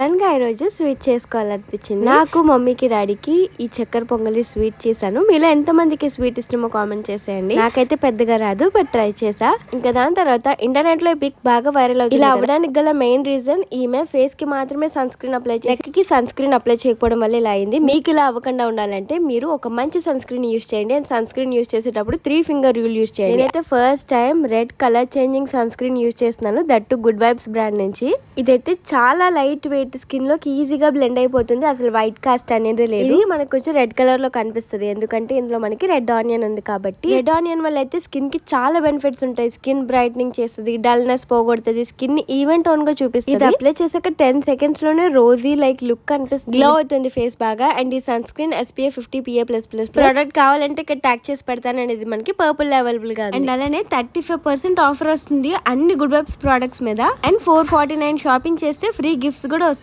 సడన్గా ఈరోజు స్వీట్ చేసుకోవాలనిపించింది నాకు, మమ్మీకి, డాడీకి ఈ చక్కెర పొంగలి స్వీట్ చేశాను. మీలో ఎంతమందికి స్వీట్ ఇష్టమో కామెంట్ చేసేయండి. నాకైతే పెద్దగా రాదు, బట్ ట్రై చేసా. ఇంకా దాని తర్వాత ఇంటర్నెట్ లో పిక్ బాగా వైరల్ అవుతుంది. ఇలా అవ్వడానికి గల మెయిన్ రీజన్ ఈమె ఫేస్ కి మాత్రమే సన్ స్క్రీన్ అప్లై చేసి సన్ స్క్రీన్ అప్లై చేయకపోవడం వల్ల ఇలా అయింది. మీకు ఇలా అవ్వకుండా ఉండాలంటే మీరు ఒక మంచి సన్ స్క్రీన్ యూస్ చేయండి. అండ్ సన్ స్క్రీన్ యూస్ చేసేటప్పుడు 3 ఫింగర్ రూల్ యూస్ చేయండి. నేనైతే first time red colour changing sunscreen use చేస్తున్నాను, దట్ గుడ్ వైబ్స్ బ్రాండ్ నుంచి. ఇదైతే చాలా లైట్ వెయిట్, స్కిన్ లోకి ఈజీగా బ్లెండ్ అయిపోతుంది. అసలు వైట్ కాస్ట్ అనేది లేదు. ఇది మనకు కొంచెం రెడ్ కలర్ లో కనిపిస్తుంది, ఎందుకంటే ఇందులో మనకి రెడ్ ఆనియన్ ఉంది కాబట్టి. రెడ్ ఆనియన్ వల్ల అయితే స్కిన్ కి చాలా బెనిఫిట్స్ ఉంటాయి. స్కిన్ బ్రైట్నింగ్ చేస్తుంది, డల్నెస్ పోగొడుతుంది, స్కిన్ ఈవెన్ టోన్ గా చూపిస్తుంది. ఇది అప్లై చేసాక 10 సెకండ్స్ లోనే రోజీ లైక్ లుక్ కనిపిస్తుంది, గ్లో అవుతుంది ఫేస్ బాగా. అండ్ ఈ sunscreen SPF 50 PA++. Product కావాలంటే ఇక్కడ ట్యాగ్ చేసి పెడతాను. అనేది మనకి పర్పుల్ అవైలబుల్ గా ఉంది. అండ్ అలానే 35% ఆఫర్ వస్తుంది అన్ని గుడ్ వైబ్స్ ప్రొడక్ట్స్ మీద. అండ్ 449 షాపింగ్ చేస్తే ఫ్రీ గిఫ్ట్స్ కూడా వస్తాయి.